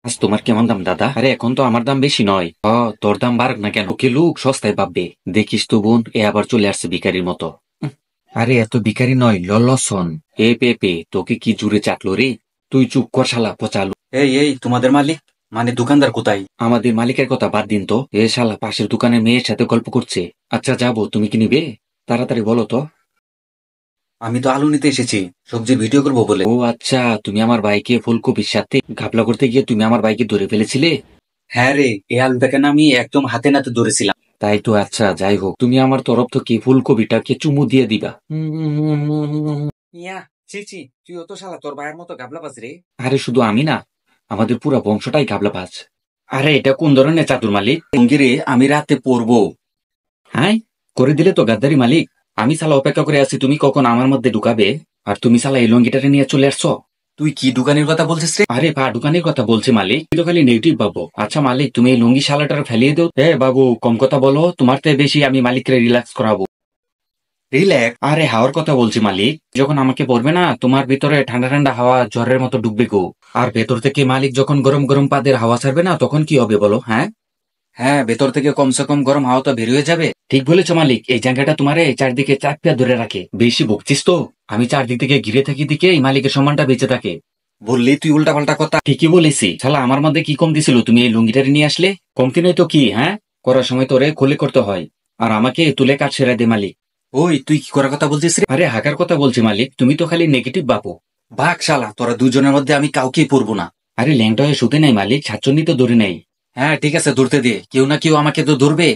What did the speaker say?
আজ তোমার কেমন দাম দাদা? আরে এখন তো আমার দাম বেশি নয়। তোর দাম বাড়ক না কেন? ওকে লোক সস্তায় পাববে। দেখিস তো বোন, এ আবার চলে আসছে ভিখারির মতো। আরে এত ভিখারি নয়, ললসন। এ পেপে, তোকে কি জুড়ে চাটলো রে? তুই চুপ কর শালা পচালু। এই এই তোমাদের মালিক মানে দোকানদার কোথায়? আমাদের মালিকের কথা বাদ দিন তো, এ শালা পাশের দোকানের মেয়ের সাথে গল্প করছে। আচ্ছা যাবো, তুমি কি নিবে? তাড়াতাড়ি বলো তো। আমি তো আলু নিতে এসেছি, সবজির ভিডিও করবো বলে। ও আচ্ছা, তুমি আমার ভাইকে ফুলকপির সাথে ঘাপলা করতে গিয়ে তুমি আমার ভাইকে ধরে ফেলেছিলে। হ্যাঁ রে, এই আলুটাকে না আমি একদম হাতে নাতে ধরেছিলাম। তাই তো, আচ্ছা যাই হোক, তুমি আমার তরফ থেকে ফুলকপিটাকে চুমু দিয়ে দিবা। ইয়া, ছি ছি, তুই তো শালা তোর ভাইয়ের মতো গাবলা পাস রে। আরে শুধু আমি না, আমাদের পুরো বংশটাই গাবলাবাজ। আরে এটা কোন ধরনের চাতুর মালিক? রে আমি রাতে পড়বো। হ্যাঁ, করে দিলে তো গাদ্দারি মালিক। আমি সালা অপেক্ষা করে আছি তুমি কখন আমার মধ্যে ঢুকাবে, আর তুমি সালা এই লঙ্গিটারে নিয়ে চলে আসছো। তুই কি দোকানের কথা বলছিস রে? আরে পা দোকানের কথা বলছে মালিক, তুই তো খালি নেগেটিভ বাবু। আচ্ছা মালিক, তুমি এই লুঙ্গি শালাটার ফেলিয়ে দাও। বাবু কম কথা বলো, তোমার থেকে বেশি আমি মালিককে রিল্যাক্স করাবো। রিল্যাক্স? আরে হাওয়ার কথা বলছি মালিক, যখন আমাকে পড়বে না তোমার ভিতরে ঠান্ডা ঠান্ডা হাওয়া জ্বরের মতো ঢুকবে গো। আর ভেতর থেকে মালিক যখন গরম গরম পাদের হাওয়া ছাড়বে না, তখন কি হবে বলো? হ্যাঁ হ্যাঁ, ভেতর থেকে কমসে কম গরম হাওয়া তো বের হয়ে যাবে। ঠিক বলেছো মালিক, এই জায়গাটা তোমারে চারদিকে চাপিয়া ধরে রাখে। বেশি বকছিস তো, আমি চারদিক থেকে ঘিরে থাকি দিকে এই মালিকের সম্মানটা বেঁচে থাকে। বললি তুই উল্টা পাল্টা কথা। ঠিকই বলেছি শালা, আমার মধ্যে কি কম দিছিল তুমি এই লুঙ্গিটারে নিয়ে আসলে? কমতি নয় তো কি? হ্যাঁ, করার সময় তোরে খুলে করতে হয়, আর আমাকে তুলে কাজ সেরা দে মালিক। ওই তুই কি করার কথা বলছিস রে? আরে হাকার কথা বলছি মালিক, তুমি তো খালি নেগেটিভ বাপু। ভাগ শালা, তোরা দুজনের মধ্যে আমি কাউকেই পড়বো না। আরে ল্যাংটা হয়ে শুতে নাই মালিক, ছাচ্চন্নি তো ধরে নেই। হ্যাঁ ঠিক আছে, ধরতে দে, কেউ না কেউ আমাকে তো ধরবে।